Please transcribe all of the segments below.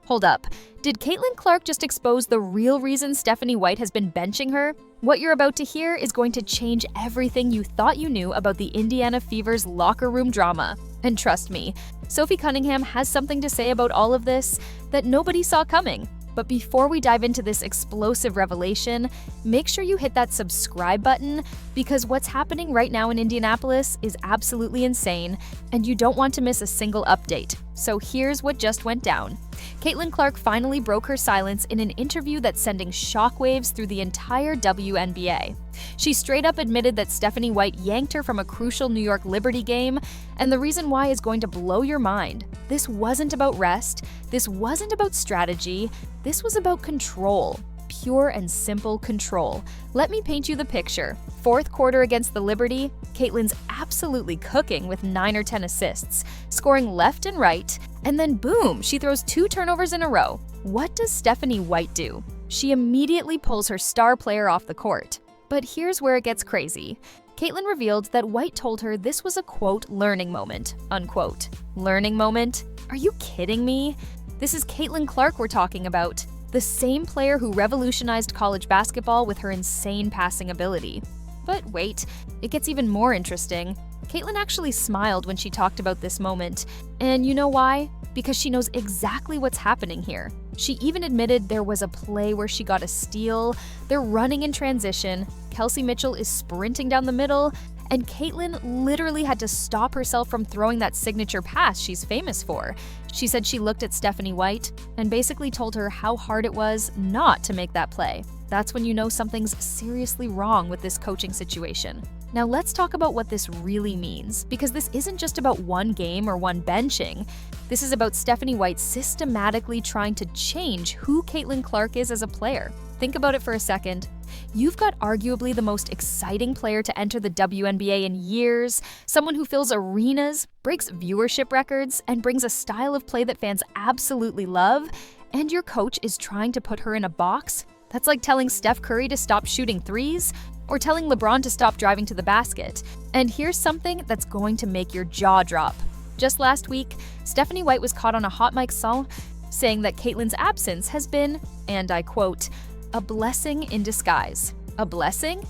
Hold up, did Caitlin Clark just expose the real reason Stephanie White has been benching her? What you're about to hear is going to change everything you thought you knew about the Indiana Fever's locker room drama. And trust me, Sophie Cunningham has something to say about all of this that nobody saw coming. But before we dive into this explosive revelation, make sure you hit that subscribe button because what's happening right now in Indianapolis is absolutely insane and you don't want to miss a single update. So here's what just went down. Caitlin Clark finally broke her silence in an interview that's sending shockwaves through the entire WNBA. She straight up admitted that Stephanie White yanked her from a crucial New York Liberty game, and the reason why is going to blow your mind. This wasn't about rest, this wasn't about strategy, this was about control. Pure and simple control. Let me paint you the picture. Fourth quarter against the Liberty, Caitlin's absolutely cooking with 9 or 10 assists, scoring left and right, and then boom, she throws 2 turnovers in a row. What does Stephanie White do? She immediately pulls her star player off the court. But here's where it gets crazy. Caitlin revealed that White told her this was a quote learning moment, unquote. Learning moment? Are you kidding me? This is Caitlin Clark we're talking about. The same player who revolutionized college basketball with her insane passing ability. But wait, it gets even more interesting. Caitlin actually smiled when she talked about this moment. And you know why? Because she knows exactly what's happening here. She even admitted there was a play where she got a steal, they're running in transition, Kelsey Mitchell is sprinting down the middle, and Caitlin literally had to stop herself from throwing that signature pass she's famous for. She said she looked at Stephanie White and basically told her how hard it was not to make that play. That's when you know something's seriously wrong with this coaching situation. Now let's talk about what this really means, because this isn't just about one game or one benching. This is about Stephanie White systematically trying to change who Caitlin Clark is as a player. Think about it for a second. You've got arguably the most exciting player to enter the WNBA in years, someone who fills arenas, breaks viewership records, and brings a style of play that fans absolutely love, and your coach is trying to put her in a box? That's like telling Steph Curry to stop shooting threes, or telling LeBron to stop driving to the basket. And here's something that's going to make your jaw drop. Just last week, Stephanie White was caught on a hot mic song saying that Caitlin's absence has been, and I quote, a blessing in disguise. A blessing?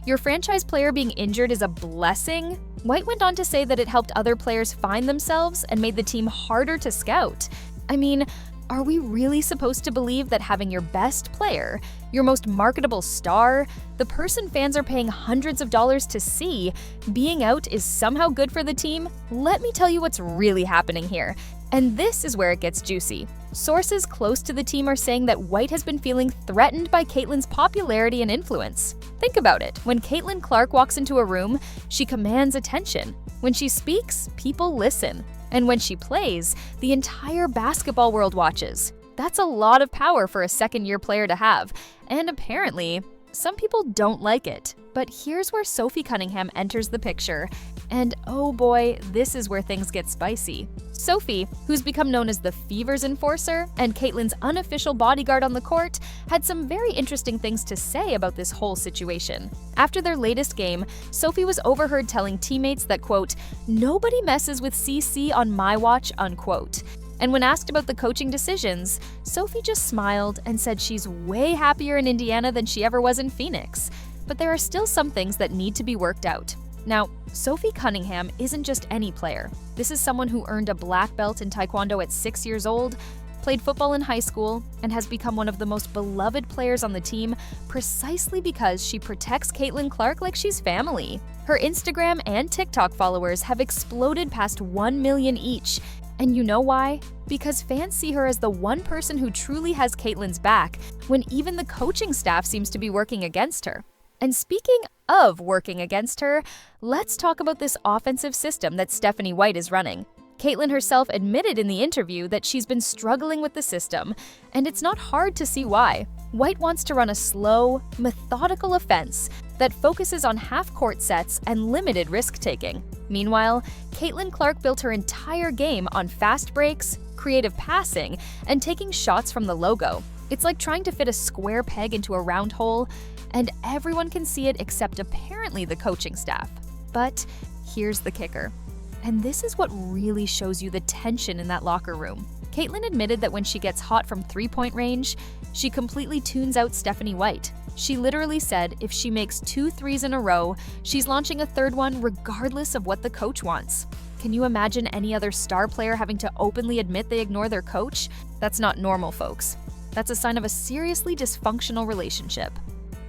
Your franchise player being injured is a blessing? White went on to say that it helped other players find themselves and made the team harder to scout. I mean, are we really supposed to believe that having your best player, your most marketable star, the person fans are paying hundreds of dollars to see, being out is somehow good for the team? Let me tell you what's really happening here. And this is where it gets juicy. Sources close to the team are saying that White has been feeling threatened by Caitlin's popularity and influence. Think about it. When Caitlin Clark walks into a room, she commands attention. When she speaks, people listen. And when she plays, the entire basketball world watches. That's a lot of power for a second-year player to have. And apparently, some people don't like it. But here's where Sophie Cunningham enters the picture. And oh boy, this is where things get spicy. Sophie, who's become known as the Fever's enforcer and Caitlin's unofficial bodyguard on the court, had some very interesting things to say about this whole situation. After their latest game, Sophie was overheard telling teammates that, quote, nobody messes with CC on my watch, unquote. And when asked about the coaching decisions, Sophie just smiled and said she's way happier in Indiana than she ever was in Phoenix. But there are still some things that need to be worked out. Now, Sophie Cunningham isn't just any player. This is someone who earned a black belt in Taekwondo at 6 years old, played football in high school, and has become one of the most beloved players on the team precisely because she protects Caitlin Clark like she's family. Her Instagram and TikTok followers have exploded past 1 million each. And you know why? Because fans see her as the one person who truly has Caitlin's back when even the coaching staff seems to be working against her. And speaking of working against her, let's talk about this offensive system that Stephanie White is running. Caitlin herself admitted in the interview that she's been struggling with the system, and it's not hard to see why. White wants to run a slow, methodical offense that focuses on half-court sets and limited risk-taking. Meanwhile, Caitlin Clark built her entire game on fast breaks, creative passing, and taking shots from the logo. It's like trying to fit a square peg into a round hole, and everyone can see it except apparently the coaching staff. But here's the kicker. And this is what really shows you the tension in that locker room. Caitlin admitted that when she gets hot from three-point range, she completely tunes out Stephanie White. She literally said if she makes 2 threes in a row, she's launching a third one regardless of what the coach wants. Can you imagine any other star player having to openly admit they ignore their coach? That's not normal, folks. That's a sign of a seriously dysfunctional relationship.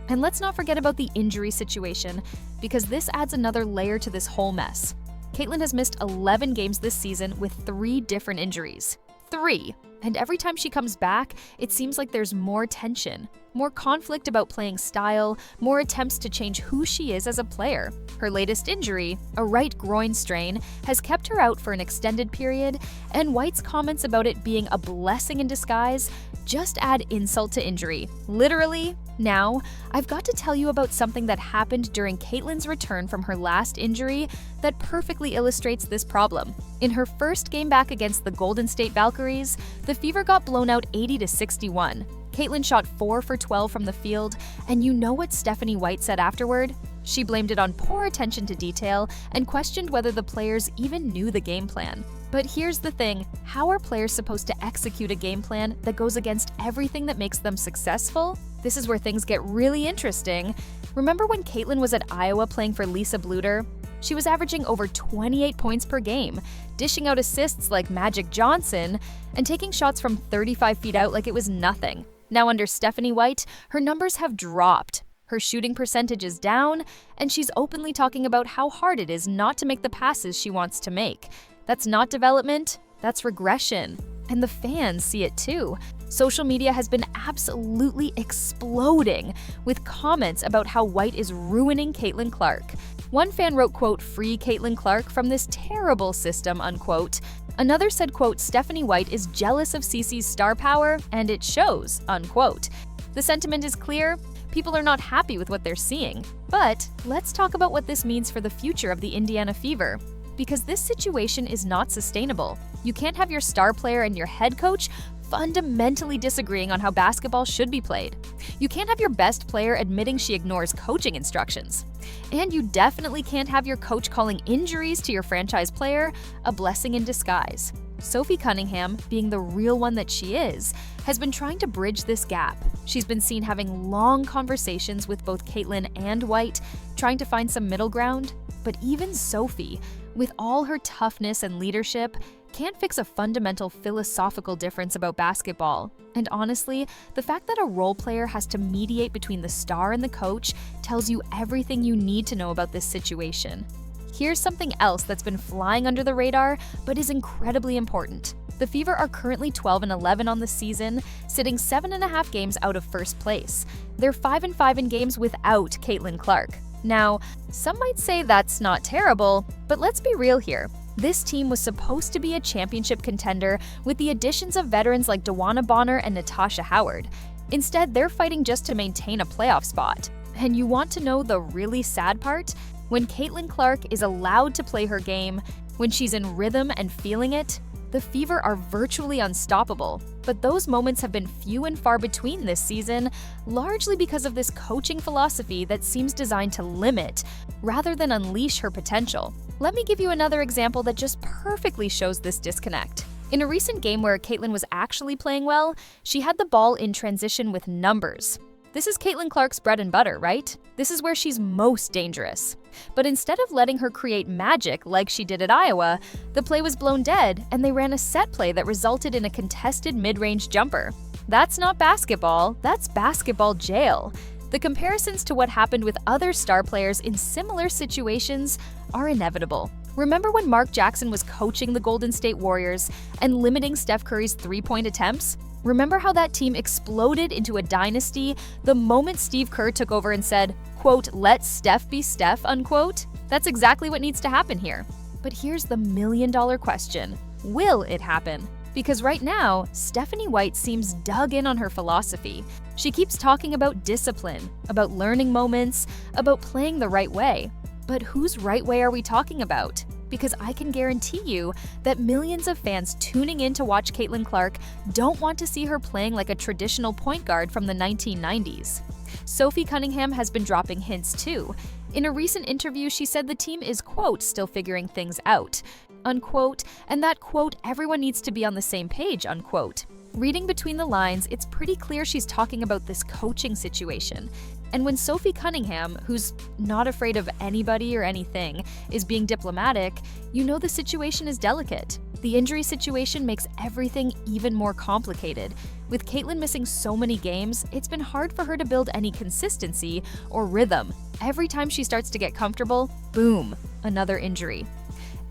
And let's not forget about the injury situation, because this adds another layer to this whole mess. Caitlin has missed 11 games this season with 3 different injuries. 3! And every time she comes back, it seems like there's more tension, more conflict about playing style, more attempts to change who she is as a player. Her latest injury, a right groin strain, has kept her out for an extended period, and White's comments about it being a blessing in disguise just add insult to injury. Literally. Now, I've got to tell you about something that happened during Caitlin's return from her last injury that perfectly illustrates this problem. In her first game back against the Golden State Valkyries, the Fever got blown out 80-61. Caitlin shot 4 for 12 from the field, and you know what Stephanie White said afterward? She blamed it on poor attention to detail and questioned whether the players even knew the game plan. But here's the thing, how are players supposed to execute a game plan that goes against everything that makes them successful? This is where things get really interesting. Remember when Caitlin was at Iowa playing for Lisa Bluter? She was averaging over 28 points per game, dishing out assists like Magic Johnson, and taking shots from 35 feet out like it was nothing. Now under Stephanie White, her numbers have dropped. Her shooting percentage is down, and she's openly talking about how hard it is not to make the passes she wants to make. That's not development, that's regression. And the fans see it too. Social media has been absolutely exploding with comments about how White is ruining Caitlin Clark. One fan wrote, quote, "Free Caitlin Clark from this terrible system," unquote. Another said, quote, "Stephanie White is jealous of CeCe's star power, and it shows," unquote. The sentiment is clear. People are not happy with what they're seeing. But let's talk about what this means for the future of the Indiana Fever. Because this situation is not sustainable. You can't have your star player and your head coach fundamentally disagreeing on how basketball should be played. You can't have your best player admitting she ignores coaching instructions. And you definitely can't have your coach calling injuries to your franchise player a blessing in disguise. Sophie Cunningham, being the real one that she is, has been trying to bridge this gap. She's been seen having long conversations with both Caitlin and White, trying to find some middle ground. But even Sophie, with all her toughness and leadership, can't fix a fundamental philosophical difference about basketball. And honestly, the fact that a role player has to mediate between the star and the coach tells you everything you need to know about this situation. Here's something else that's been flying under the radar, but is incredibly important. The Fever are currently 12-11 on the season, sitting 7.5 games out of first place. They're 5-5 in games without Caitlin Clark. Now, some might say that's not terrible, but let's be real here. This team was supposed to be a championship contender with the additions of veterans like Dewana Bonner and Natasha Howard. Instead, they're fighting just to maintain a playoff spot. And you want to know the really sad part? When Caitlin Clark is allowed to play her game, when she's in rhythm and feeling it, the Fever are virtually unstoppable. But those moments have been few and far between this season, largely because of this coaching philosophy that seems designed to limit rather than unleash her potential. Let me give you another example that just perfectly shows this disconnect. In a recent game where Caitlin was actually playing well, she had the ball in transition with numbers. This is Caitlin Clark's bread and butter, right? This is where she's most dangerous. But instead of letting her create magic like she did at Iowa, the play was blown dead and they ran a set play that resulted in a contested mid-range jumper. That's not basketball, that's basketball jail. The comparisons to what happened with other star players in similar situations are inevitable. Remember when Mark Jackson was coaching the Golden State Warriors and limiting Steph Curry's three-point attempts? Remember how that team exploded into a dynasty the moment Steve Kerr took over and said, quote, "Let Steph be Steph," unquote? That's exactly what needs to happen here. But here's the million-dollar question. Will it happen? Because right now, Stephanie White seems dug in on her philosophy. She keeps talking about discipline, about learning moments, about playing the right way. But whose right way are we talking about? Because I can guarantee you that millions of fans tuning in to watch Caitlin Clark don't want to see her playing like a traditional point guard from the 1990s. Sophie Cunningham has been dropping hints too. In a recent interview, she said the team is, quote, "still figuring things out." unquote, and that, quote, everyone needs to be on the same page, unquote. Reading between the lines, it's pretty clear she's talking about this coaching situation. And when Sophie Cunningham, who's not afraid of anybody or anything, is being diplomatic, you know the situation is delicate. The injury situation makes everything even more complicated. With Caitlin missing so many games, it's been hard for her to build any consistency or rhythm. Every time she starts to get comfortable, boom, another injury.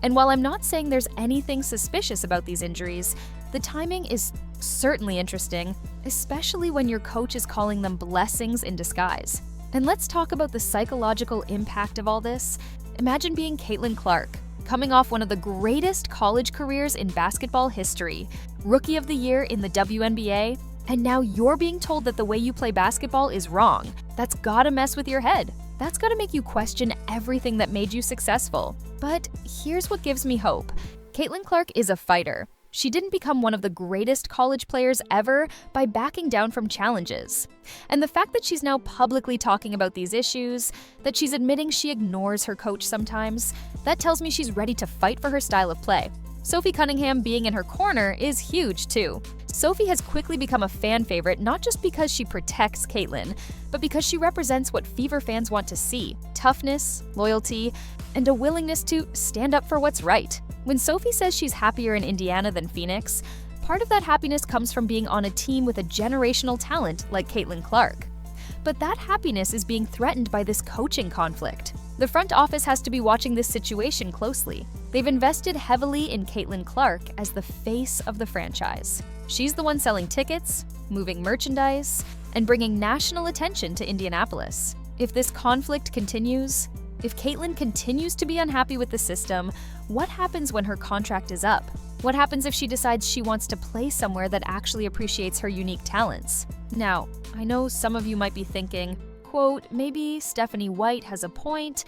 And while I'm not saying there's anything suspicious about these injuries, the timing is certainly interesting, especially when your coach is calling them blessings in disguise. And let's talk about the psychological impact of all this. Imagine being Caitlin Clark, coming off one of the greatest college careers in basketball history, Rookie of the Year in the WNBA, and now you're being told that the way you play basketball is wrong. That's gotta mess with your head. That's gotta make you question everything that made you successful. But here's what gives me hope. Caitlin Clark is a fighter. She didn't become one of the greatest college players ever by backing down from challenges. And the fact that she's now publicly talking about these issues, that she's admitting she ignores her coach sometimes, that tells me she's ready to fight for her style of play. Sophie Cunningham being in her corner is huge too. Sophie has quickly become a fan favorite not just because she protects Caitlin, but because she represents what Fever fans want to see: toughness, loyalty, and a willingness to stand up for what's right. When Sophie says she's happier in Indiana than Phoenix, part of that happiness comes from being on a team with a generational talent like Caitlin Clark. But that happiness is being threatened by this coaching conflict. The front office has to be watching this situation closely. They've invested heavily in Caitlin Clark as the face of the franchise. She's the one selling tickets, moving merchandise, and bringing national attention to Indianapolis. If this conflict continues, if Caitlin continues to be unhappy with the system, what happens when her contract is up? What happens if she decides she wants to play somewhere that actually appreciates her unique talents? Now, I know some of you might be thinking, quote, maybe Stephanie White has a point,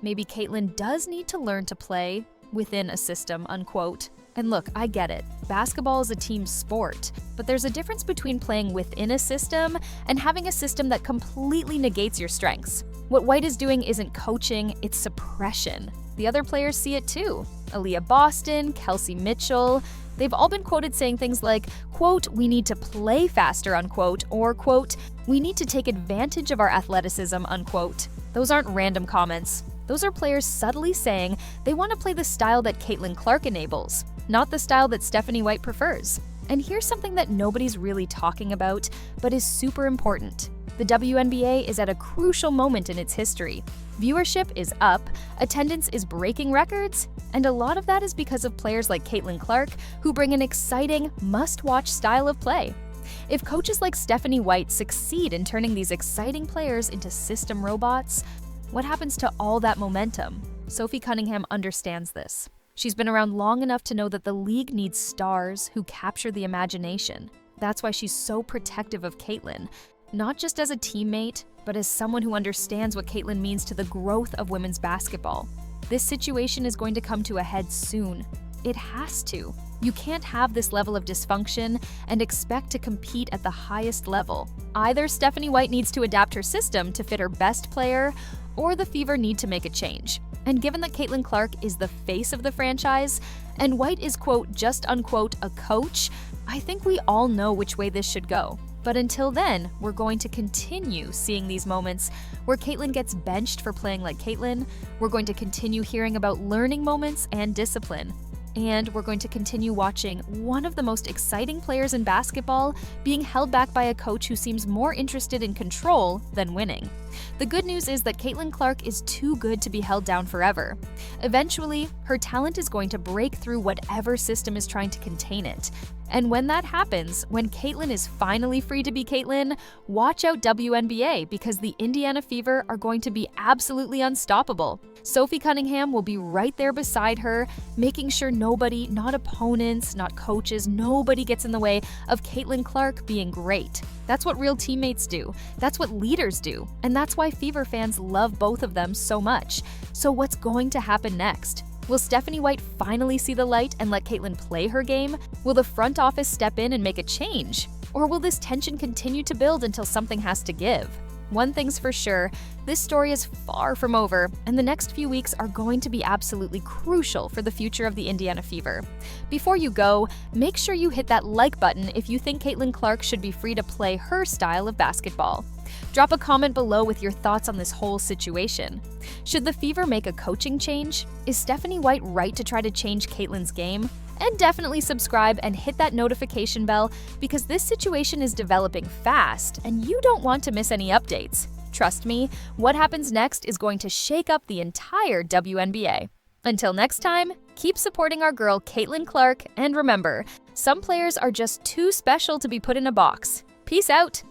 maybe Caitlin does need to learn to play within a system, unquote. And look, I get it. Basketball is a team sport, but there's a difference between playing within a system and having a system that completely negates your strengths. What White is doing isn't coaching, it's suppression. The other players see it too. Aaliyah Boston, Kelsey Mitchell, they've all been quoted saying things like, quote, we need to play faster, unquote, or quote, we need to take advantage of our athleticism, unquote. Those aren't random comments. Those are players subtly saying they want to play the style that Caitlin Clark enables, not the style that Stephanie White prefers. And here's something that nobody's really talking about, but is super important. The WNBA is at a crucial moment in its history. Viewership is up, attendance is breaking records, and a lot of that is because of players like Caitlin Clark who bring an exciting, must-watch style of play. If coaches like Stephanie White succeed in turning these exciting players into system robots, what happens to all that momentum? Sophie Cunningham understands this. She's been around long enough to know that the league needs stars who capture the imagination. That's why she's so protective of Caitlin, not just as a teammate, but as someone who understands what Caitlin means to the growth of women's basketball. This situation is going to come to a head soon. It has to. You can't have this level of dysfunction and expect to compete at the highest level. Either Stephanie White needs to adapt her system to fit her best player, or the Fever need to make a change. And given that Caitlin Clark is the face of the franchise, and White is, quote, just unquote, a coach, I think we all know which way this should go. But until then, we're going to continue seeing these moments where Caitlin gets benched for playing like Caitlin. We're going to continue hearing about learning moments and discipline. And we're going to continue watching one of the most exciting players in basketball being held back by a coach who seems more interested in control than winning. The good news is that Caitlin Clark is too good to be held down forever. Eventually, her talent is going to break through whatever system is trying to contain it. And when that happens, when Caitlin is finally free to be Caitlin, watch out WNBA, because the Indiana Fever are going to be absolutely unstoppable. Sophie Cunningham will be right there beside her, making sure nobody, not opponents, not coaches, nobody gets in the way of Caitlin Clark being great. That's what real teammates do. That's what leaders do. And that's why Fever fans love both of them so much. So what's going to happen next? Will Stephanie White finally see the light and let Caitlin play her game? Will the front office step in and make a change? Or will this tension continue to build until something has to give? One thing's for sure, this story is far from over, and the next few weeks are going to be absolutely crucial for the future of the Indiana Fever. Before you go, make sure you hit that like button if you think Caitlin Clark should be free to play her style of basketball. Drop a comment below with your thoughts on this whole situation. Should the Fever make a coaching change? Is Stephanie White right to try to change Caitlin's game? And definitely subscribe and hit that notification bell because this situation is developing fast and you don't want to miss any updates. Trust me, what happens next is going to shake up the entire WNBA. Until next time, keep supporting our girl Caitlin Clark, and remember, some players are just too special to be put in a box. Peace out!